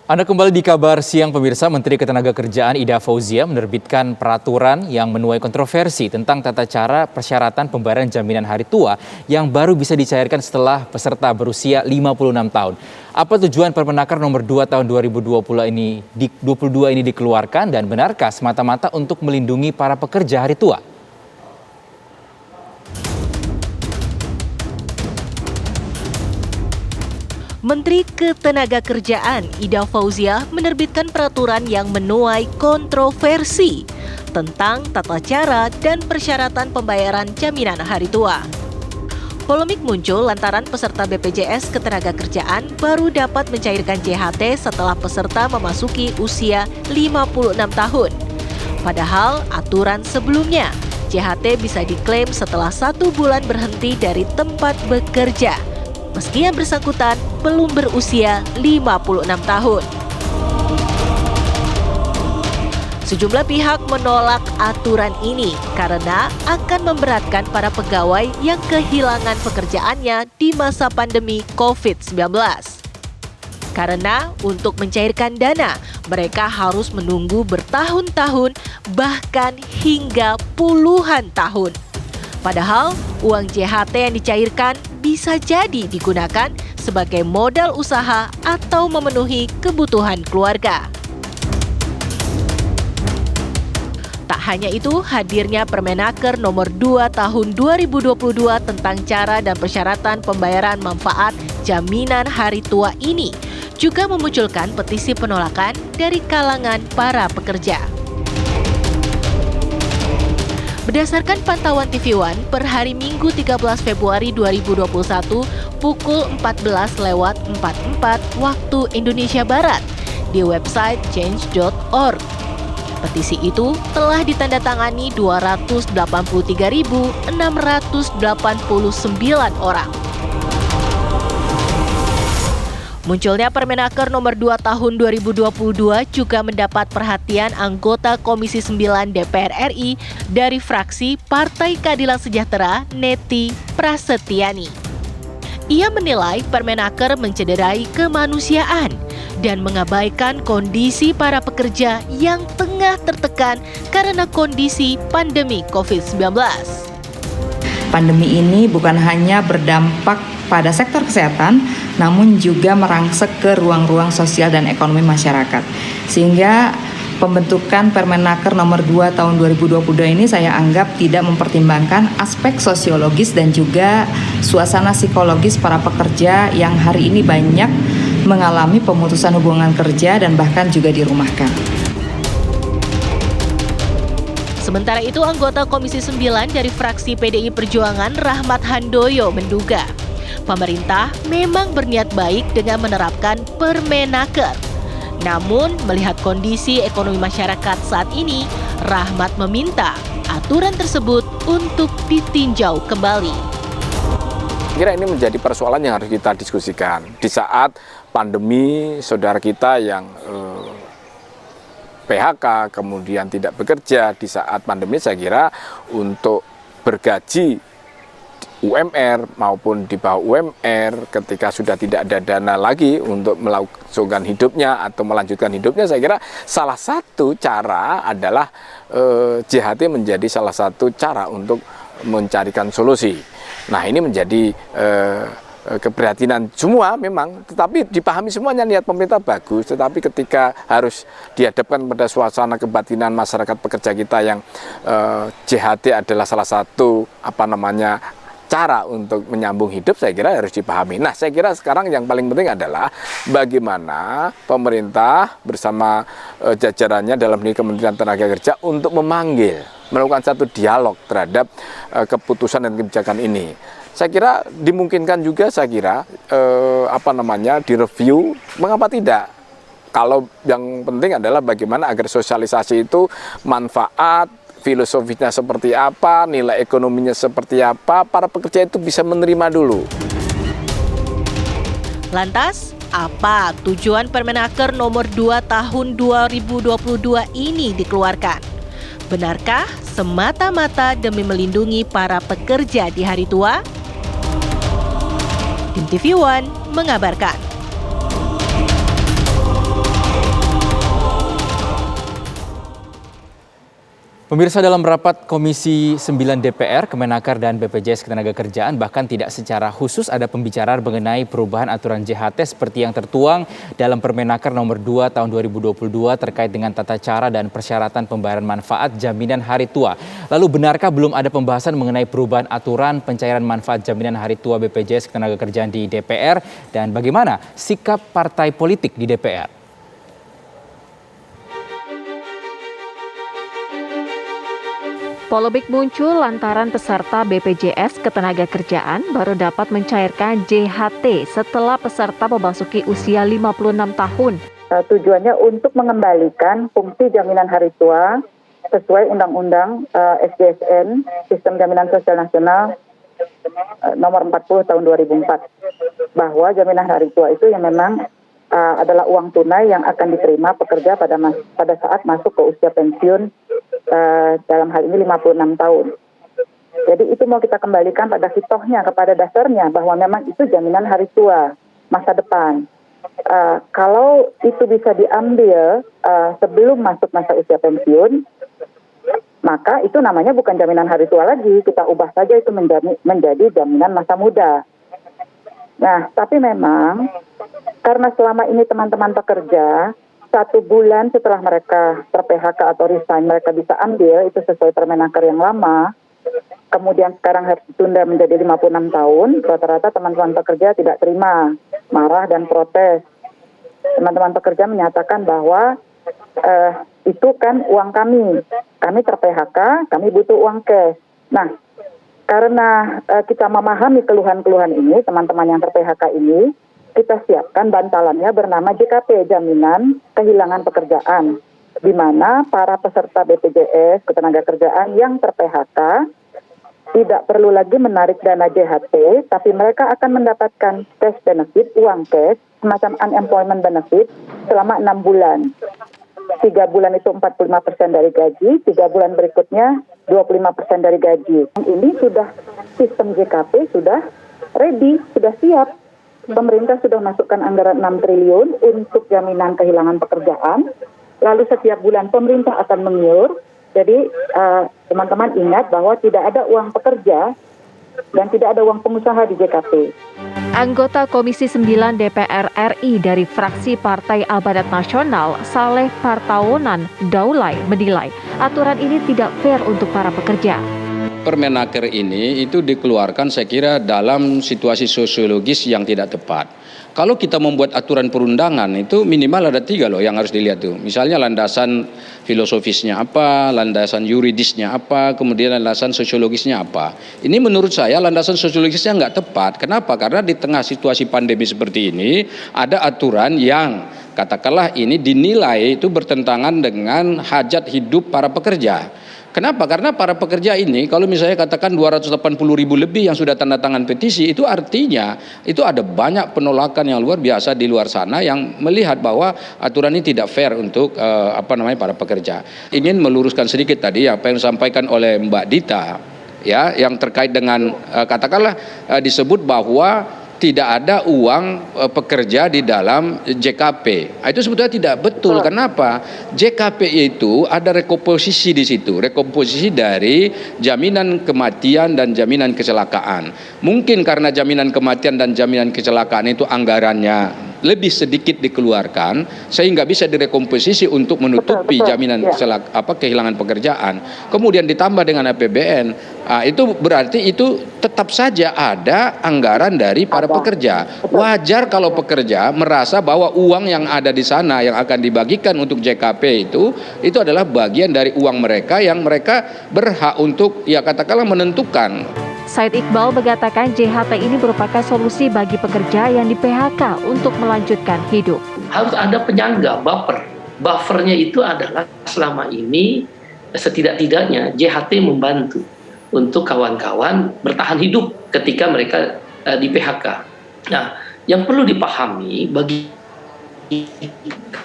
Anda kembali di Kabar Siang pemirsa. Menteri Ketenagakerjaan Ida Fauzia menerbitkan peraturan yang menuai kontroversi tentang tata cara persyaratan pembayaran jaminan hari tua yang baru bisa dicairkan setelah peserta berusia 56 tahun. Apa tujuan Permenaker nomor 2 tahun 2022 ini dikeluarkan dan benarkah semata-mata untuk melindungi para pekerja hari tua? Menteri Ketenagakerjaan Ida Fauzia menerbitkan peraturan yang menuai kontroversi tentang tata cara dan persyaratan pembayaran jaminan hari tua. Polemik muncul lantaran peserta BPJS Ketenagakerjaan baru dapat mencairkan JHT setelah peserta memasuki usia 56 tahun. Padahal aturan sebelumnya, JHT bisa diklaim setelah 1 bulan berhenti dari tempat bekerja, meski yang bersangkutan belum berusia 56 tahun. Sejumlah pihak menolak aturan ini karena akan memberatkan para pegawai yang kehilangan pekerjaannya di masa pandemi COVID-19. Karena untuk mencairkan dana, mereka harus menunggu bertahun-tahun bahkan hingga puluhan tahun. Padahal uang JHT yang dicairkan bisa jadi digunakan sebagai modal usaha atau memenuhi kebutuhan keluarga. Tak hanya itu, hadirnya Permenaker nomor 2 tahun 2022 tentang cara dan persyaratan pembayaran manfaat jaminan hari tua ini juga memunculkan petisi penolakan dari kalangan para pekerja. Berdasarkan pantauan TV One, per hari Minggu 13 Februari 2021 pukul 14:44 waktu Indonesia Barat di website change.org. Petisi itu telah ditandatangani 283.689 orang. Munculnya Permenaker nomor 2 tahun 2022 juga mendapat perhatian anggota Komisi 9 DPR RI dari fraksi Partai Keadilan Sejahtera, Neti Prasetyani. Ia menilai Permenaker mencederai kemanusiaan dan mengabaikan kondisi para pekerja yang tengah tertekan karena kondisi pandemi COVID-19. Pandemi ini bukan hanya berdampak pada sektor kesehatan, namun juga merangsek ke ruang-ruang sosial dan ekonomi masyarakat. Sehingga pembentukan Permenaker nomor 2 tahun 2022 ini saya anggap tidak mempertimbangkan aspek sosiologis dan juga suasana psikologis para pekerja yang hari ini banyak mengalami pemutusan hubungan kerja dan bahkan juga dirumahkan. Sementara itu, anggota Komisi 9 dari fraksi PDI Perjuangan Rahmat Handoyo menduga pemerintah memang berniat baik dengan menerapkan Permenaker. Namun, melihat kondisi ekonomi masyarakat saat ini, Rahmat meminta aturan tersebut untuk ditinjau kembali. Kira ini menjadi persoalan yang harus kita diskusikan. Di saat pandemi, saudara kita yang PHK, kemudian tidak bekerja, di saat pandemi saya kira untuk bergaji UMR maupun di bawah UMR ketika sudah tidak ada dana lagi untuk melangsungkan hidupnya atau melanjutkan hidupnya, saya kira salah satu cara adalah JHT menjadi salah satu cara untuk mencarikan solusi. Nah, ini menjadi keprihatinan semua memang, tetapi dipahami semuanya niat pemerintah bagus, tetapi ketika harus dihadapkan pada suasana kebatinan masyarakat pekerja kita yang JHT adalah salah satu cara untuk menyambung hidup, saya kira harus dipahami. Nah, saya kira sekarang yang paling penting adalah bagaimana pemerintah bersama jajarannya dalam ini Kementerian Tenaga Kerja untuk melakukan satu dialog terhadap keputusan dan kebijakan ini. Saya kira dimungkinkan juga, direview, mengapa tidak? Kalau yang penting adalah bagaimana agar sosialisasi itu manfaat, filosofinya seperti apa, nilai ekonominya seperti apa, para pekerja itu bisa menerima dulu. Lantas, apa tujuan Permenaker nomor 2 tahun 2022 ini dikeluarkan? Benarkah semata-mata demi melindungi para pekerja di hari tua? Tim TV One mengabarkan. Pemirsa, dalam rapat Komisi 9 DPR, Kemenaker dan BPJS Ketenagakerjaan bahkan tidak secara khusus ada pembicaraan mengenai perubahan aturan JHT seperti yang tertuang dalam Permenaker nomor 2 tahun 2022 terkait dengan tata cara dan persyaratan pembayaran manfaat jaminan hari tua. Lalu benarkah belum ada pembahasan mengenai perubahan aturan pencairan manfaat jaminan hari tua BPJS Ketenagakerjaan di DPR, dan bagaimana sikap partai politik di DPR? Polemik muncul lantaran peserta BPJS Ketenagakerjaan baru dapat mencairkan JHT setelah peserta memasuki usia 56 tahun. Tujuannya untuk mengembalikan fungsi jaminan hari tua sesuai Undang-Undang SJSN, Sistem Jaminan Sosial Nasional nomor 40 tahun 2004, bahwa jaminan hari tua itu yang memang adalah uang tunai yang akan diterima pekerja pada saat masuk ke usia pensiun, dalam hal ini 56 tahun. Jadi itu mau kita kembalikan pada hitohnya, kepada dasarnya, bahwa memang itu jaminan hari tua masa depan. Kalau itu bisa diambil sebelum masuk masa usia pensiun, maka itu namanya bukan jaminan hari tua lagi, kita ubah saja itu menjadi jaminan masa muda. Nah, tapi memang karena selama ini teman-teman pekerja 1 bulan setelah mereka ter-PHK atau resign, mereka bisa ambil, itu sesuai Permenaker yang lama. Kemudian sekarang harus ditunda menjadi 56 tahun, rata-rata teman-teman pekerja tidak terima, marah dan protes. Teman-teman pekerja menyatakan bahwa itu kan uang kami ter-PHK, kami butuh uang cash. Nah, karena kita memahami keluhan-keluhan ini, teman-teman yang ter-PHK ini, kita siapkan bantalannya bernama JKP, Jaminan Kehilangan Pekerjaan, di mana para peserta BPJS Ketenagakerjaan yang ter-PHK tidak perlu lagi menarik dana JHT, tapi mereka akan mendapatkan cash benefit, uang cash, semacam unemployment benefit selama 6 bulan. 3 bulan itu 45% dari gaji, 3 bulan berikutnya 25% dari gaji. Ini sudah, sistem JKP sudah ready, sudah siap. Pemerintah sudah masukkan anggaran 6 triliun untuk jaminan kehilangan pekerjaan. Lalu setiap bulan pemerintah akan mengiur. Jadi teman-teman ingat bahwa tidak ada uang pekerja dan tidak ada uang pengusaha di JKP. Anggota Komisi 9 DPR RI dari fraksi Partai Amanat Nasional, Saleh Partaunan Daulay, menilai aturan ini tidak fair untuk para pekerja. Permenaker ini itu dikeluarkan saya kira dalam situasi sosiologis yang tidak tepat. Kalau kita membuat aturan perundangan itu minimal ada 3 loh yang harus dilihat tuh. Misalnya landasan filosofisnya apa, landasan yuridisnya apa, kemudian landasan sosiologisnya apa. Ini menurut saya landasan sosiologisnya nggak tepat. Kenapa? Karena di tengah situasi pandemi seperti ini ada aturan yang katakanlah ini dinilai itu bertentangan dengan hajat hidup para pekerja. Kenapa? Karena para pekerja ini kalau misalnya katakan 280.000 lebih yang sudah tanda tangan petisi, itu artinya itu ada banyak penolakan yang luar biasa di luar sana yang melihat bahwa aturan ini tidak fair untuk para pekerja. Ingin meluruskan sedikit tadi apa yang disampaikan oleh Mbak Dita, ya, yang terkait dengan katakanlah disebut bahwa tidak ada uang pekerja di dalam JKP. Itu sebetulnya tidak betul. Kenapa? JKP itu ada rekomposisi di situ, rekomposisi dari jaminan kematian dan jaminan kecelakaan. Mungkin karena jaminan kematian dan jaminan kecelakaan itu anggarannya lebih sedikit dikeluarkan sehingga bisa direkomposisi untuk menutupi jaminan kehilangan pekerjaan. Kemudian ditambah dengan APBN, itu berarti itu tetap saja ada anggaran dari para pekerja. Wajar kalau pekerja merasa bahwa uang yang ada di sana yang akan dibagikan untuk JKP itu adalah bagian dari uang mereka yang mereka berhak untuk ya katakanlah menentukan. Said Iqbal mengatakan JHT ini merupakan solusi bagi pekerja yang di PHK untuk melanjutkan hidup. Harus ada penyangga, buffer. Buffernya itu adalah selama ini setidak-tidaknya JHT membantu untuk kawan-kawan bertahan hidup ketika mereka di PHK. Nah, yang perlu dipahami bagi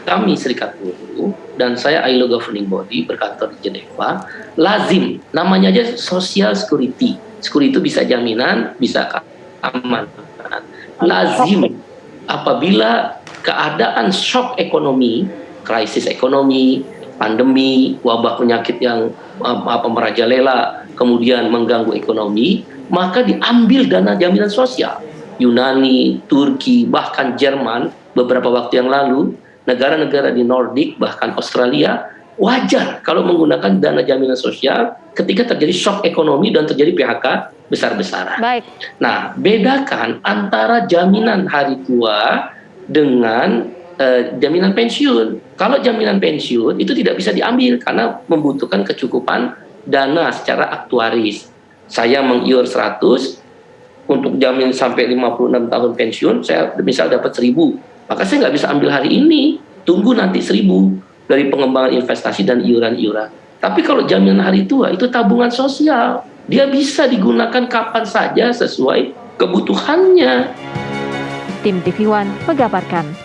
kami Serikat Buruh dan saya ILO Governing Body berkantor di Jeneva, lazim, namanya aja social security. Security itu bisa jaminan, bisa keamanan. Lazim apabila keadaan shock ekonomi, krisis ekonomi, pandemi, wabah penyakit yang merajalela, kemudian mengganggu ekonomi, maka diambil dana jaminan sosial. Yunani, Turki, bahkan Jerman beberapa waktu yang lalu, negara-negara di Nordik, bahkan Australia, wajar kalau menggunakan dana jaminan sosial ketika terjadi shock ekonomi dan terjadi PHK besar-besaran. Baik. Nah, bedakan antara jaminan hari tua dengan jaminan pensiun. Kalau jaminan pensiun itu tidak bisa diambil karena membutuhkan kecukupan dana secara aktuaris. Saya mengiur 100 untuk jamin sampai 56 tahun pensiun, saya misal dapat 1.000. Maka saya nggak bisa ambil hari ini, tunggu nanti 1.000 dari pengembangan investasi dan iuran-iuran. Tapi kalau jaminan hari tua itu tabungan sosial, dia bisa digunakan kapan saja sesuai kebutuhannya. Tim TV One mengabarkan.